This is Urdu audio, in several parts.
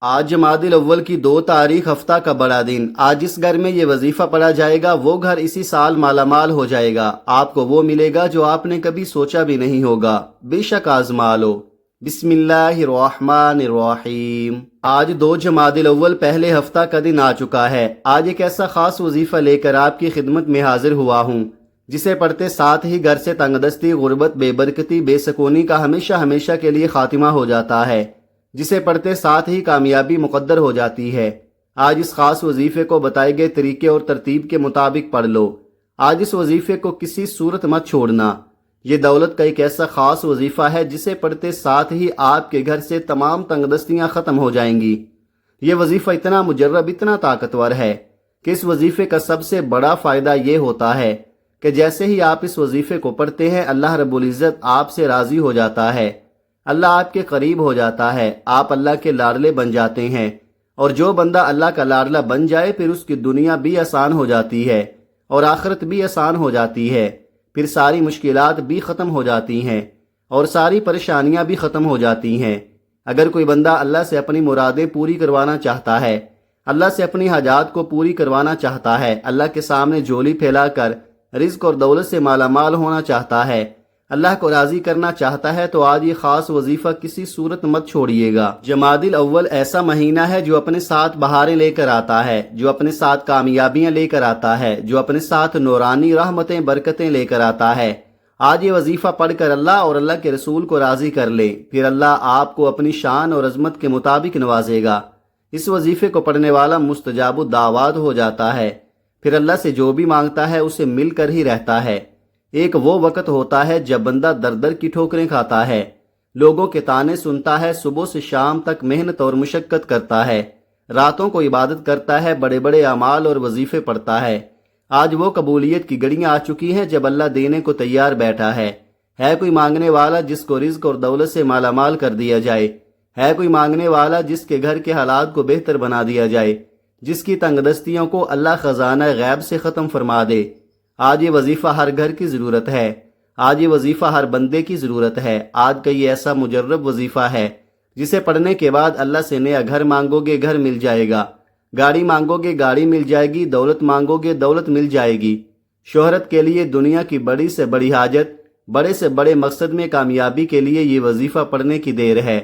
آج جمادی الاول کی 2 تاریخ ہفتہ کا بڑا دن۔ آج جس گھر میں یہ وظیفہ پڑھا جائے گا وہ گھر اسی سال مالا مال ہو جائے گا۔ آپ کو وہ ملے گا جو آپ نے کبھی سوچا بھی نہیں ہوگا۔ بے شک آزما لو۔ بسم اللہ الرحمن الرحیم۔ آج 2 جمادی الاول پہلے ہفتہ کا دن آ چکا ہے۔ آج ایک ایسا خاص وظیفہ لے کر آپ کی خدمت میں حاضر ہوا ہوں جسے پڑھتے ساتھ ہی گھر سے تنگ دستی، غربت، بے برکتی، بے سکونی کا ہمیشہ ہمیشہ کے لیے خاتمہ ہو جاتا ہے، جسے پڑھتے ساتھ ہی کامیابی مقدر ہو جاتی ہے۔ آج اس خاص وظیفے کو بتائے گئے طریقے اور ترتیب کے مطابق پڑھ لو۔ آج اس وظیفے کو کسی صورت مت چھوڑنا۔ یہ دولت کا ایک ایسا خاص وظیفہ ہے جسے پڑھتے ساتھ ہی آپ کے گھر سے تمام تنگ دستیاں ختم ہو جائیں گی۔ یہ وظیفہ اتنا مجرب، اتنا طاقتور ہے کہ اس وظیفے کا سب سے بڑا فائدہ یہ ہوتا ہے کہ جیسے ہی آپ اس وظیفے کو پڑھتے ہیں اللہ رب العزت آپ سے راضی ہو جاتا ہے، اللہ آپ کے قریب ہو جاتا ہے، آپ اللہ کے لاڈلے بن جاتے ہیں، اور جو بندہ اللہ کا لاڈلا بن جائے پھر اس کی دنیا بھی آسان ہو جاتی ہے اور آخرت بھی آسان ہو جاتی ہے، پھر ساری مشکلات بھی ختم ہو جاتی ہیں اور ساری پریشانیاں بھی ختم ہو جاتی ہیں۔ اگر کوئی بندہ اللہ سے اپنی مرادیں پوری کروانا چاہتا ہے، اللہ سے اپنی حاجات کو پوری کروانا چاہتا ہے، اللہ کے سامنے جھولی پھیلا کر رزق اور دولت سے مالا مال ہونا چاہتا ہے، اللہ کو راضی کرنا چاہتا ہے، تو آج یہ خاص وظیفہ کسی صورت مت چھوڑیے گا۔ جمادی الاول ایسا مہینہ ہے جو اپنے ساتھ بہاریں لے کر آتا ہے، جو اپنے ساتھ کامیابیاں لے کر آتا ہے، جو اپنے ساتھ نورانی رحمتیں، برکتیں لے کر آتا ہے۔ آج یہ وظیفہ پڑھ کر اللہ اور اللہ کے رسول کو راضی کر لیں، پھر اللہ آپ کو اپنی شان اور عظمت کے مطابق نوازے گا۔ اس وظیفے کو پڑھنے والا مستجاب الدعوات ہو جاتا ہے، پھر اللہ سے جو بھی مانگتا ہے اسے مل کر ہی رہتا ہے۔ ایک وہ وقت ہوتا ہے جب بندہ در در کی ٹھوکریں کھاتا ہے، لوگوں کے طعنے سنتا ہے، صبح سے شام تک محنت اور مشقت کرتا ہے، راتوں کو عبادت کرتا ہے، بڑے بڑے اعمال اور وظیفے پڑھتا ہے۔ آج وہ قبولیت کی گھڑیاں آ چکی ہیں جب اللہ دینے کو تیار بیٹھا ہے۔ ہے کوئی مانگنے والا جس کو رزق اور دولت سے مالا مال کر دیا جائے؟ ہے کوئی مانگنے والا جس کے گھر کے حالات کو بہتر بنا دیا جائے، جس کی تنگ دستیوں کو اللہ خزانہ غیب سے ختم فرما دے؟ آج یہ وظیفہ ہر گھر کی ضرورت ہے، آج یہ وظیفہ ہر بندے کی ضرورت ہے۔ آج کا یہ ایسا مجرب وظیفہ ہے جسے پڑھنے کے بعد اللہ سے نیا گھر مانگو گے گھر مل جائے گا، گاڑی مانگو گے گاڑی مل جائے گی، دولت مانگو گے دولت مل جائے گی۔ شہرت کے لیے، دنیا کی بڑی سے بڑی حاجت، بڑے سے بڑے مقصد میں کامیابی کے لیے یہ وظیفہ پڑھنے کی دیر ہے۔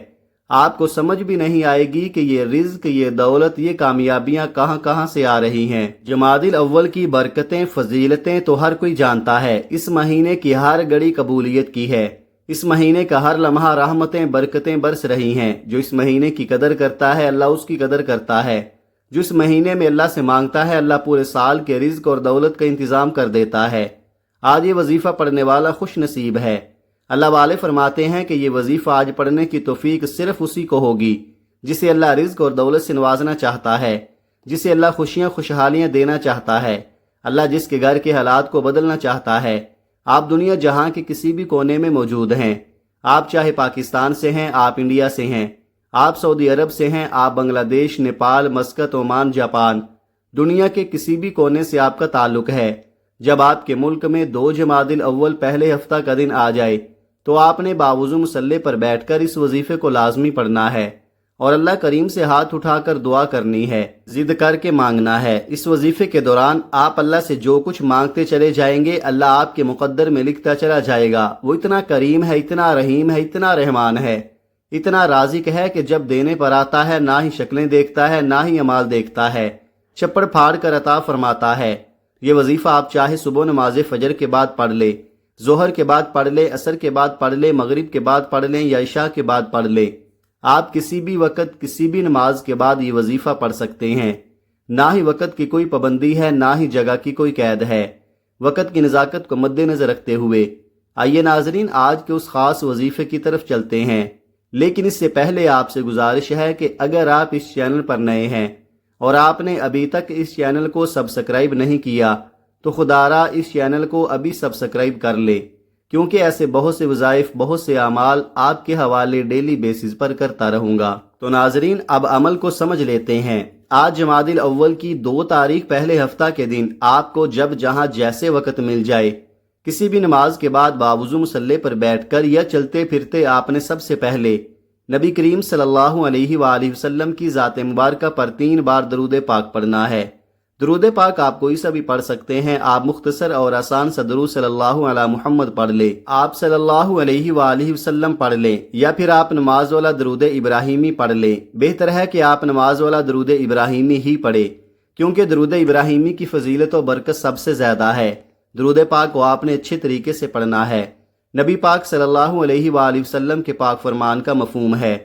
آپ کو سمجھ بھی نہیں آئے گی کہ یہ رزق، یہ دولت، یہ کامیابیاں کہاں کہاں سے آ رہی ہیں۔ جمادی الاول کی برکتیں، فضیلتیں تو ہر کوئی جانتا ہے۔ اس مہینے کی ہر گھڑی قبولیت کی ہے، اس مہینے کا ہر لمحہ رحمتیں، برکتیں برس رہی ہیں۔ جو اس مہینے کی قدر کرتا ہے اللہ اس کی قدر کرتا ہے، جو اس مہینے میں اللہ سے مانگتا ہے اللہ پورے سال کے رزق اور دولت کا انتظام کر دیتا ہے۔ آج یہ وظیفہ پڑھنے والا خوش نصیب ہے۔ اللہ والے فرماتے ہیں کہ یہ وظیفہ آج پڑھنے کی توفیق صرف اسی کو ہوگی جسے اللہ رزق اور دولت سے نوازنا چاہتا ہے، جسے اللہ خوشیاں خوشحالیاں دینا چاہتا ہے، اللہ جس کے گھر کے حالات کو بدلنا چاہتا ہے۔ آپ دنیا جہاں کے کسی بھی کونے میں موجود ہیں، آپ چاہے پاکستان سے ہیں، آپ انڈیا سے ہیں، آپ سعودی عرب سے ہیں، آپ بنگلہ دیش، نیپال، مسقط، عمان، جاپان، دنیا کے کسی بھی کونے سے آپ کا تعلق ہے، جب آپ کے ملک میں 2 جمادی الاول پہلے ہفتہ کا دن آ جائے تو آپ نے باوضو مصلے پر بیٹھ کر اس وظیفے کو لازمی پڑھنا ہے اور اللہ کریم سے ہاتھ اٹھا کر دعا کرنی ہے، ضد کر کے مانگنا ہے۔ اس وظیفے کے دوران آپ اللہ سے جو کچھ مانگتے چلے جائیں گے اللہ آپ کے مقدر میں لکھتا چلا جائے گا۔ وہ اتنا کریم ہے، اتنا رحیم ہے، اتنا رحمان ہے، اتنا رازق ہے کہ جب دینے پر آتا ہے نہ ہی شکلیں دیکھتا ہے نہ ہی اعمال دیکھتا ہے، چھپڑ پھاڑ کر عطا فرماتا ہے۔ یہ وظیفہ آپ چاہے صبح نماز فجر کے بعد پڑھ لے، ظہر کے بعد پڑھ لے، عصر کے بعد پڑھ لے، مغرب کے بعد پڑھ لیں یا عشاء کے بعد پڑھ لے۔ آپ کسی بھی وقت کسی بھی نماز کے بعد یہ وظیفہ پڑھ سکتے ہیں۔ نہ ہی وقت کی کوئی پابندی ہے، نہ ہی جگہ کی کوئی قید ہے، وقت کی نزاکت کو مد نظر رکھتے ہوئے۔ آئیے ناظرین آج کے اس خاص وظیفے کی طرف چلتے ہیں، لیکن اس سے پہلے آپ سے گزارش ہے کہ اگر آپ اس چینل پر نئے ہیں اور آپ نے ابھی تک اس چینل کو سبسکرائب نہیں کیا تو خدا را اس چینل کو ابھی سبسکرائب کر لے، کیونکہ ایسے بہت سے وظائف، بہت سے اعمال آپ کے حوالے ڈیلی بیسز پر کرتا رہوں گا۔ تو ناظرین اب عمل کو سمجھ لیتے ہیں۔ آج جمادی الاول کی 2 تاریخ پہلے ہفتہ کے دن آپ کو جب جہاں جیسے وقت مل جائے کسی بھی نماز کے بعد باوضو مصلے پر بیٹھ کر یا چلتے پھرتے آپ نے سب سے پہلے نبی کریم صلی اللہ علیہ وآلہ وسلم کی ذات مبارکہ پر 3 بار درود پاک پڑھنا ہے۔ درود پاک آپ کوئی سا بھی پڑھ سکتے ہیں، آپ مختصر اور آسان سا درود صلی اللہ علی محمد پڑھ لیں، آپ صلی اللہ علیہ وآلہ وسلم پڑھ لیں، یا پھر آپ نماز والا درود ابراہیمی پڑھ لیں۔ بہتر ہے کہ آپ نماز والا درود ابراہیمی ہی پڑھیں، کیونکہ درود ابراہیمی کی فضیلت و برکت سب سے زیادہ ہے۔ درود پاک کو آپ نے اچھے طریقے سے پڑھنا ہے۔ نبی پاک صلی اللہ علیہ وآلہ وسلم کے پاک فرمان کا مفہوم ہے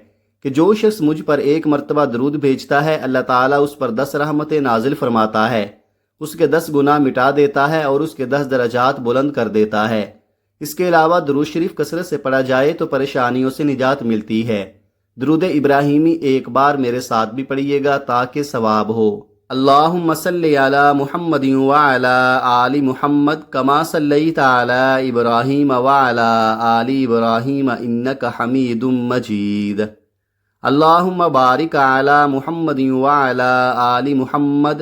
کہ جو شخص مجھ پر 1 مرتبہ درود بھیجتا ہے، اللہ تعالیٰ اس پر 10 رحمتیں نازل فرماتا ہے، اس کے 10 گناہ مٹا دیتا ہے اور اس کے 10 درجات بلند کر دیتا ہے۔ اس کے علاوہ درود شریف کثرت سے پڑھا جائے تو پریشانیوں سے نجات ملتی ہے۔ درود ابراہیمی 1 بار میرے ساتھ بھی پڑھیے گا تاکہ ثواب ہو۔ اللہم صلی علی محمد وعلی آل محمد کما صلیت علی ابراہیم وعلی آل ابراہیم انک حمید مجید۔ اللہم بارک علی محمد وعلی آل محمد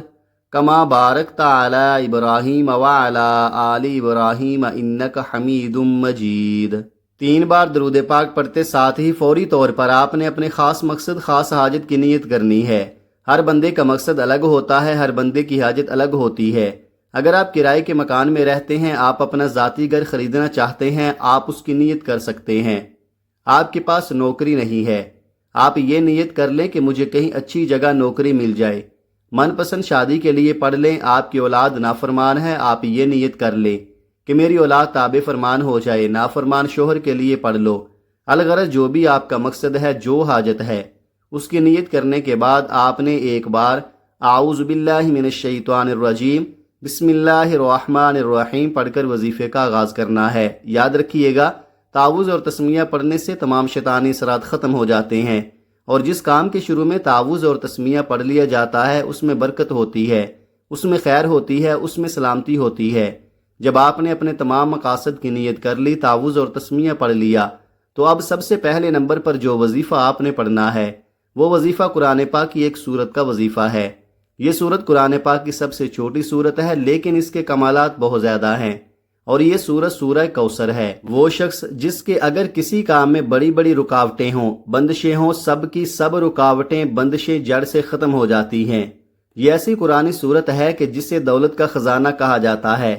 کما بارکت علی ابراہیم وعلی آل ابراہیم انک حمید مجید۔ 3 بار درود پاک پڑھتے ساتھ ہی فوری طور پر آپ نے اپنے خاص مقصد، خاص حاجت کی نیت کرنی ہے۔ ہر بندے کا مقصد الگ ہوتا ہے، ہر بندے کی حاجت الگ ہوتی ہے۔ اگر آپ کرائے کے مکان میں رہتے ہیں، آپ اپنا ذاتی گھر خریدنا چاہتے ہیں، آپ اس کی نیت کر سکتے ہیں۔ آپ کے پاس نوکری نہیں ہے، آپ یہ نیت کر لیں کہ مجھے کہیں اچھی جگہ نوکری مل جائے۔ من پسند شادی کے لیے پڑھ لیں۔ آپ کی اولاد نافرمان ہے، آپ یہ نیت کر لیں کہ میری اولاد تابع فرمان ہو جائے۔ نافرمان شوہر کے لیے پڑھ لو۔ الغرض جو بھی آپ کا مقصد ہے، جو حاجت ہے، اس کی نیت کرنے کے بعد آپ نے 1 بار اعوذ باللہ من الشیطان الرجیم بسم اللہ الرحمن الرحیم پڑھ کر وظیفے کا آغاز کرنا ہے۔ یاد رکھیے گا، تعوذ اور تسمیہ پڑھنے سے تمام شیطانی اثرات ختم ہو جاتے ہیں، اور جس کام کے شروع میں تعوذ اور تسمیہ پڑھ لیا جاتا ہے اس میں برکت ہوتی ہے، اس میں خیر ہوتی ہے، اس میں سلامتی ہوتی ہے۔ جب آپ نے اپنے تمام مقاصد کی نیت کر لی، تعوذ اور تسمیہ پڑھ لیا، تو اب سب سے پہلے نمبر پر جو وظیفہ آپ نے پڑھنا ہے وہ وظیفہ قرآن پاک کی ایک سورت کا وظیفہ ہے۔ یہ سورت قرآن پاک کی سب سے چھوٹی سورت ہے، لیکن اس کے کمالات بہت زیادہ ہیں، اور یہ سورت سورہ کوثر ہے۔ وہ شخص جس کے اگر کسی کام میں بڑی بڑی رکاوٹیں ہوں، بندشیں ہوں، سب کی سب رکاوٹیں، بندشیں جڑ سے ختم ہو جاتی ہیں۔ یہ ایسی قرآنی سورت ہے کہ جسے دولت کا خزانہ کہا جاتا ہے،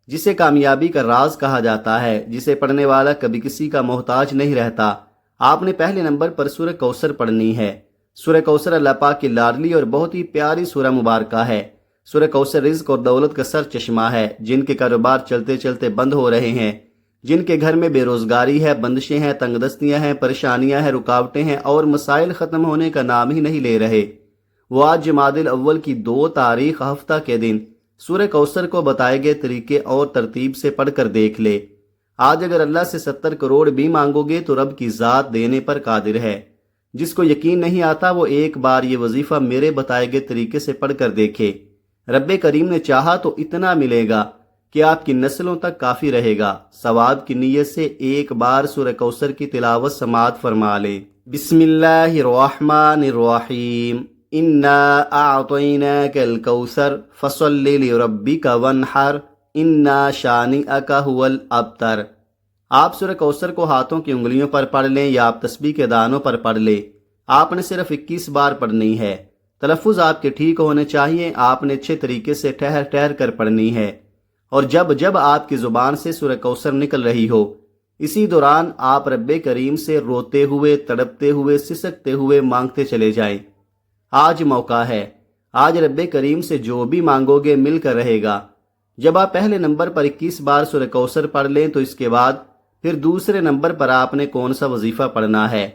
جسے کامیابی کا راز کہا جاتا ہے، جسے پڑھنے والا کبھی کسی کا محتاج نہیں رہتا۔ آپ نے پہلے نمبر پر سورہ کوثر پڑھنی ہے۔ سورہ کوثر اللہ پاک کی لاڈلی اور بہت ہی پیاری سورہ مبارکہ ہے۔ سورہ کوثر رزق اور دولت کا سر چشمہ ہے۔ جن کے کاروبار چلتے چلتے بند ہو رہے ہیں، جن کے گھر میں بے روزگاری ہے، بندشیں ہیں، تنگ دستیاں ہیں، پریشانیاں ہیں، رکاوٹیں ہیں اور مسائل ختم ہونے کا نام ہی نہیں لے رہے، وہ آج جمادی الاول کی 2 تاریخ ہفتہ کے دن سورہ کوثر کو بتائے گئے طریقے اور ترتیب سے پڑھ کر دیکھ لے۔ آج اگر اللہ سے 70 کروڑ بھی مانگو گے تو رب کی ذات دینے پر قادر ہے۔ جس کو یقین نہیں آتا وہ 1 بار یہ وظیفہ میرے بتائے گئے طریقے سے پڑھ کر دیکھے۔ رب کریم نے چاہا تو اتنا ملے گا کہ آپ کی نسلوں تک کافی رہے گا۔ ثواب کی نیت سے 1 بار سورہ کوثر کی تلاوت سماعت فرما لیں۔ بسم اللہ الرحمن الرحیم، انا اعطیناک الکوثر فصل لربک وانحر انا شانئک هو الابتر۔ آپ سورہ کوثر کو ہاتھوں کی انگلیوں پر پڑھ لیں یا آپ تسبیح کے دانوں پر پڑھ لیں۔ آپ نے صرف 21 بار پڑھنی ہے۔ تلفظ آپ کے ٹھیک ہونے چاہیے۔ آپ نے اچھے طریقے سے ٹھہر ٹھہر کر پڑھنی ہے، اور جب آپ کی زبان سے سورہ کوثر نکل رہی ہو، اسی دوران آپ رب کریم سے روتے ہوئے، تڑپتے ہوئے، سسکتے ہوئے مانگتے چلے جائیں۔ آج موقع ہے، آج رب کریم سے جو بھی مانگو گے مل کر رہے گا۔ جب آپ پہلے نمبر پر 21 بار سورہ کوثر پڑھ لیں تو اس کے بعد پھر دوسرے نمبر پر آپ نے کون سا وظیفہ پڑھنا ہے؟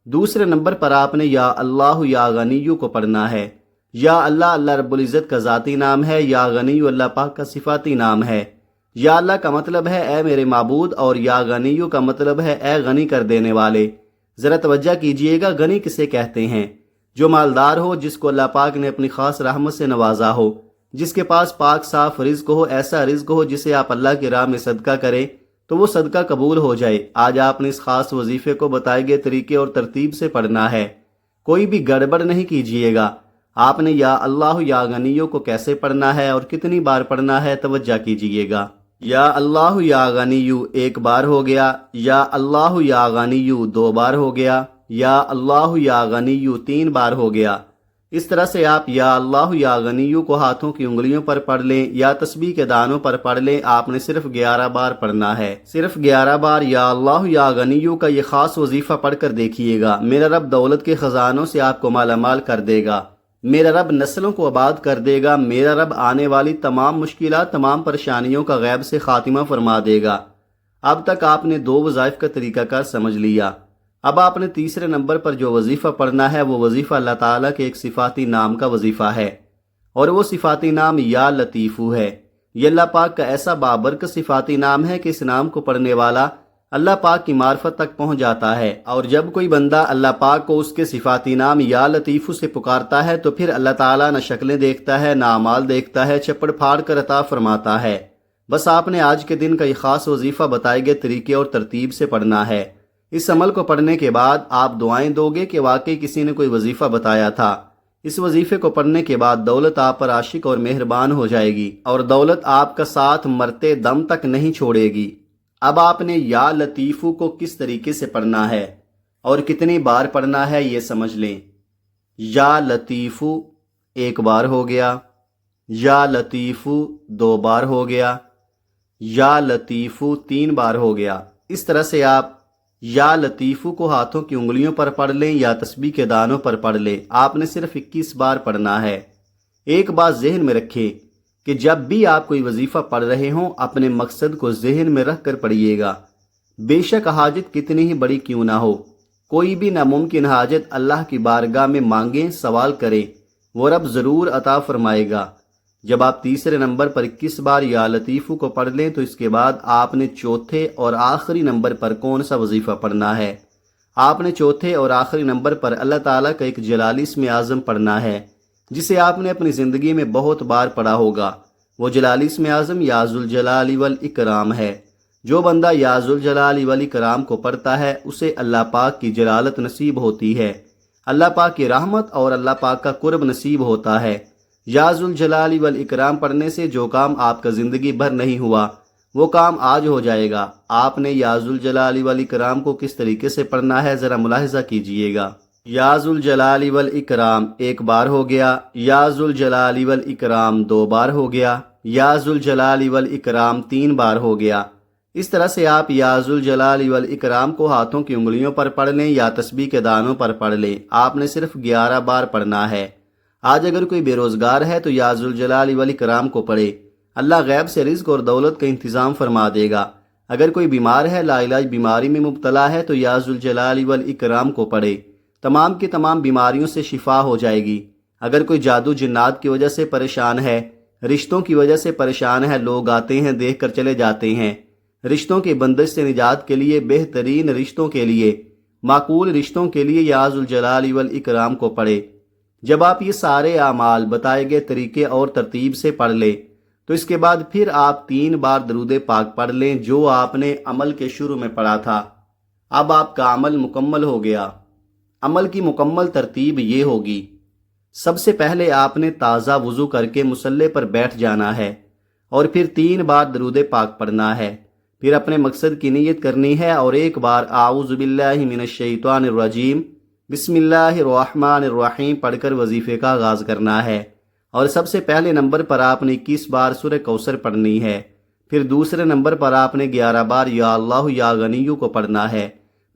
دوسرے نمبر پر آپ نے یا اللہ یا غنیو کو پڑھنا ہے۔ یا اللہ، اللہ رب العزت کا ذاتی نام ہے، یا غنیو اللہ پاک کا صفاتی نام ہے۔ یا اللہ کا مطلب ہے اے میرے معبود، اور یا غنیو کا مطلب ہے اے غنی کر دینے والے۔ ذرا توجہ کیجئے گا، غنی کسے کہتے ہیں؟ جو مالدار ہو، جس کو اللہ پاک نے اپنی خاص رحمت سے نوازا ہو، جس کے پاس پاک صاف رزق ہو، ایسا رزق ہو جسے آپ اللہ کی راہ میں صدقہ کریں تو وہ صدقہ قبول ہو جائے۔ آج آپ نے اس خاص وظیفے کو بتائے گئے طریقے اور ترتیب سے پڑھنا ہے، کوئی بھی گڑبڑ نہیں کیجئے گا۔ آپ نے یا اللہ یا غنیو کو کیسے پڑھنا ہے اور کتنی بار پڑھنا ہے، توجہ کیجئے گا۔ یا اللہ یا غنیو 1 بار ہو گیا، یا اللہ یا غنیو 2 بار ہو گیا، یا اللہ یا غنیو 3 بار ہو گیا۔ اس طرح سے آپ یا اللہ یا غنیو کو ہاتھوں کی انگلیوں پر پڑھ لیں یا تسبیح کے دانوں پر پڑھ لیں، آپ نے صرف 11 بار پڑھنا ہے، صرف 11 بار یا اللہ یا غنیو کا یہ خاص وظیفہ پڑھ کر دیکھیے گا۔ میرا رب دولت کے خزانوں سے آپ کو مالا مال کر دے گا، میرا رب نسلوں کو آباد کر دے گا، میرا رب آنے والی تمام مشکلات، تمام پریشانیوں کا غیب سے خاتمہ فرما دے گا۔ اب تک آپ نے 2 وظائف کا طریقہ کار سمجھ لیا۔ اب آپ نے تیسرے نمبر پر جو وظیفہ پڑھنا ہے وہ وظیفہ اللہ تعالیٰ کے ایک صفاتی نام کا وظیفہ ہے، اور وہ صفاتی نام یا لطیفو ہے۔ یہ اللہ پاک کا ایسا بابرکت صفاتی نام ہے کہ اس نام کو پڑھنے والا اللہ پاک کی معرفت تک پہنچ جاتا ہے، اور جب کوئی بندہ اللہ پاک کو اس کے صفاتی نام یا لطیفو سے پکارتا ہے تو پھر اللہ تعالیٰ نہ شکلیں دیکھتا ہے، نہ اعمال دیکھتا ہے، چپڑ پھاڑ کر عطا فرماتا ہے۔ بس آپ نے آج کے دن کا یہ خاص وظیفہ بتائے گئے طریقے اور ترتیب سے پڑھنا ہے۔ اس عمل کو پڑھنے کے بعد آپ دعائیں دو گے کہ واقعی کسی نے کوئی وظیفہ بتایا تھا۔ اس وظیفے کو پڑھنے کے بعد دولت آپ پر عاشق اور مہربان ہو جائے گی، اور دولت آپ کا ساتھ مرتے دم تک نہیں چھوڑے گی۔ اب آپ نے یا لطیفو کو کس طریقے سے پڑھنا ہے اور کتنی بار پڑھنا ہے یہ سمجھ لیں۔ یا لطیفو 1 بار ہو گیا، یا لطیفو 2 بار ہو گیا، یا لطیفو 3 بار ہو گیا۔ اس طرح سے آپ یا لطیفو کو ہاتھوں کی انگلیوں پر پڑھ لیں یا تسبیح کے دانوں پر پڑھ لیں، آپ نے صرف 21 بار پڑھنا ہے۔ ایک بات ذہن میں رکھیں کہ جب بھی آپ کوئی وظیفہ پڑھ رہے ہوں اپنے مقصد کو ذہن میں رکھ کر پڑھیے گا، بے شک حاجت کتنی ہی بڑی کیوں نہ ہو، کوئی بھی ناممکن حاجت اللہ کی بارگاہ میں مانگیں، سوال کریں، وہ رب ضرور عطا فرمائے گا۔ جب آپ تیسرے نمبر پر 21 بار یا لطیفو کو پڑھ لیں تو اس کے بعد آپ نے چوتھے اور آخری نمبر پر کون سا وظیفہ پڑھنا ہے؟ آپ نے چوتھے اور آخری نمبر پر اللہ تعالیٰ کا ایک جلالی اسم اعظم پڑھنا ہے، جسے آپ نے اپنی زندگی میں بہت بار پڑھا ہوگا۔ وہ جلالی اسم اعظم یا ذوالجلال والاکرام ہے۔ جو بندہ یا ذوالجلال والاکرام کو پڑھتا ہے اسے اللہ پاک کی جلالت نصیب ہوتی ہے، اللہ پاک کی رحمت اور اللہ پاک کا قرب نصیب ہوتا ہے۔ یا ذوالجلال والاکرام پڑھنے سے جو کام آپ کا زندگی بھر نہیں ہوا وہ کام آج ہو جائے گا۔ آپ نے یا ذوالجلال والاکرام کو کس طریقے سے پڑھنا ہے ذرا ملاحظہ کیجئے گا۔ یا ذوالجلال والاکرام 1 بار ہو گیا، یا ذوالجلال والاکرام 2 بار ہو گیا، یا ذوالجلال والاکرام 3 بار ہو گیا۔ اس طرح سے آپ یا ذوالجلال والاکرام کو ہاتھوں کی انگلیوں پر پڑھ لیں یا تسبیح کے دانوں پر پڑھ لیں، آپ نے صرف 11 بار پڑھنا ہے۔ آج اگر کوئی بے روزگار ہے تو یا ذوالجلال والاکرام کو پڑھے، اللہ غیب سے رزق اور دولت کا انتظام فرما دے گا۔ اگر کوئی بیمار ہے، لا علاج بیماری میں مبتلا ہے تو یا ذوالجلال والاکرام کو پڑھے، تمام کی تمام بیماریوں سے شفا ہو جائے گی۔ اگر کوئی جادو جنات کی وجہ سے پریشان ہے، رشتوں کی وجہ سے پریشان ہے، لوگ آتے ہیں دیکھ کر چلے جاتے ہیں، رشتوں کی بندش سے نجات کے لیے، بہترین رشتوں کے لیے، معقول رشتوں کے لیے یا ذوالجلال والاکرام کو پڑھے۔ جب آپ یہ سارے اعمال بتائے گئے طریقے اور ترتیب سے پڑھ لیں تو اس کے بعد پھر آپ 3 بار درود پاک پڑھ لیں جو آپ نے عمل کے شروع میں پڑھا تھا۔ اب آپ کا عمل مکمل ہو گیا۔ عمل کی مکمل ترتیب یہ ہوگی، سب سے پہلے آپ نے تازہ وضو کر کے مصلی پر بیٹھ جانا ہے اور پھر 3 بار درود پاک پڑھنا ہے، پھر اپنے مقصد کی نیت کرنی ہے اور 1 بار اعوذ باللہ من الشیطان الرجیم بسم اللہ الرحمن الرحیم پڑھ کر وظیفے کا آغاز کرنا ہے، اور سب سے پہلے نمبر پر آپ نے 21 بار سورہ کوثر پڑھنی ہے، پھر دوسرے نمبر پر آپ نے 11 بار یا اللہ یا غنیو کو پڑھنا ہے،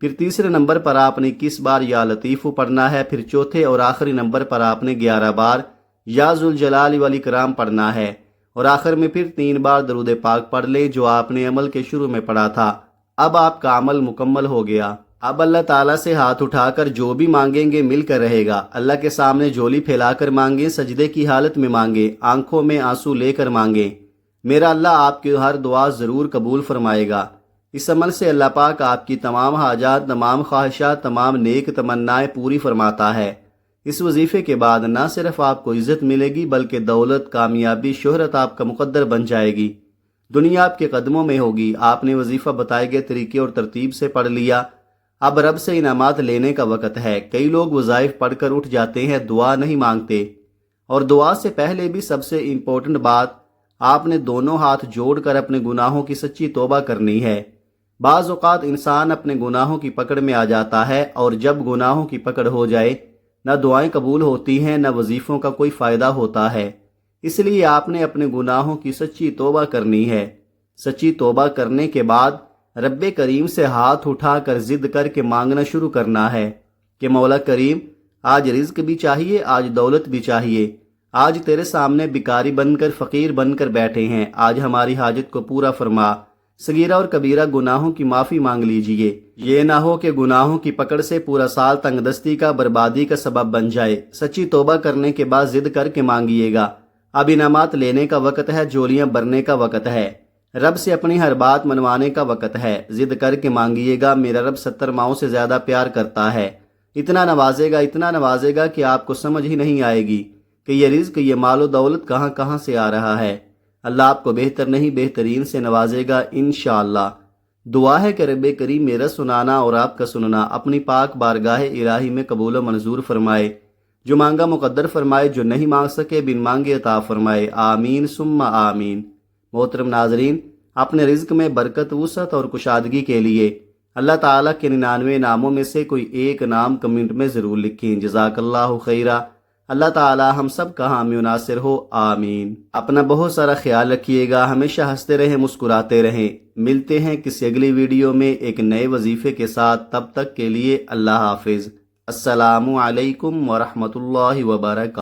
پھر تیسرے نمبر پر آپ نے 21 بار یا لطیفو پڑھنا ہے، پھر چوتھے اور آخری نمبر پر آپ نے 11 بار یا ذوالجلال والاکرام پڑھنا ہے، اور آخر میں پھر 3 بار درود پاک پڑھ لیں جو آپ نے عمل کے شروع میں پڑھا تھا۔ اب آپ کا عمل مکمل ہو گیا۔ اب اللہ تعالیٰ سے ہاتھ اٹھا کر جو بھی مانگیں گے مل کر رہے گا۔ اللہ کے سامنے جھولی پھیلا کر مانگیں، سجدے کی حالت میں مانگیں، آنکھوں میں آنسو لے کر مانگیں۔ میرا اللہ آپ کی ہر دعا ضرور قبول فرمائے گا۔ اس عمل سے اللہ پاک آپ کی تمام حاجات، تمام خواہشات، تمام نیک تمنائیں پوری فرماتا ہے۔ اس وظیفے کے بعد نہ صرف آپ کو عزت ملے گی بلکہ دولت، کامیابی، شہرت آپ کا مقدر بن جائے گی۔ دنیا آپ کے قدموں میں ہوگی۔ آپ نے وظیفہ بتائے گئے طریقے اور ترتیب سے پڑھ لیا، اب رب سے انعامات لینے کا وقت ہے۔ کئی لوگ وظائف پڑھ کر اٹھ جاتے ہیں، دعا نہیں مانگتے، اور دعا سے پہلے بھی سب سے امپورٹنٹ بات، آپ نے دونوں ہاتھ جوڑ کر اپنے گناہوں کی سچی توبہ کرنی ہے۔ بعض اوقات انسان اپنے گناہوں کی پکڑ میں آ جاتا ہے، اور جب گناہوں کی پکڑ ہو جائے نہ دعائیں قبول ہوتی ہیں، نہ وظیفوں کا کوئی فائدہ ہوتا ہے۔ اس لیے آپ نے اپنے گناہوں کی سچی توبہ کرنی ہے۔ سچی توبہ کرنے کے بعد رب کریم سے ہاتھ اٹھا کر ضد کر کے مانگنا شروع کرنا ہے کہ مولا کریم، آج رزق بھی چاہیے، آج دولت بھی چاہیے، آج تیرے سامنے بھکاری بن کر، فقیر بن کر بیٹھے ہیں، آج ہماری حاجت کو پورا فرما۔ صغیرہ اور کبیرہ گناہوں کی معافی مانگ لیجئے۔ یہ نہ ہو کہ گناہوں کی پکڑ سے پورا سال تنگ دستی کا، بربادی کا سبب بن جائے۔ سچی توبہ کرنے کے بعد ضد کر کے مانگیے گا۔ اب انعامات لینے کا وقت ہے، جولیاں بھرنے کا وقت ہے، رب سے اپنی ہر بات منوانے کا وقت ہے۔ ضد کر کے مانگیے گا، میرا رب 70 ماؤں سے زیادہ پیار کرتا ہے، اتنا نوازے گا کہ آپ کو سمجھ ہی نہیں آئے گی کہ یہ رزق، یہ مال و دولت کہاں کہاں سے آ رہا ہے۔ اللہ آپ کو بہتر نہیں بہترین سے نوازے گا انشاءاللہ۔ دعا ہے کہ رب کریم میرا سنانا اور آپ کا سننا اپنی پاک بارگاہ الہی میں قبول و منظور فرمائے۔ جو مانگا مقدر فرمائے، جو نہیں مانگ سکے بن مانگے عطا فرمائے، آمین ثم آمین۔ محترم ناظرین، اپنے رزق میں برکت، وسعت اور کشادگی کے لیے اللہ تعالیٰ کے 99 ناموں میں سے کوئی ایک نام کمنٹ میں ضرور لکھیں۔ جزاک اللہ خیرہ۔ اللہ تعالیٰ ہم سب کا حامی و ناصر ہو، آمین۔ اپنا بہت سارا خیال رکھیے گا، ہمیشہ ہنستے رہیں، مسکراتے رہیں۔ ملتے ہیں کسی اگلی ویڈیو میں ایک نئے وظیفے کے ساتھ، تب تک کے لیے اللہ حافظ۔ السلام علیکم ورحمۃ اللہ وبرکاتہ۔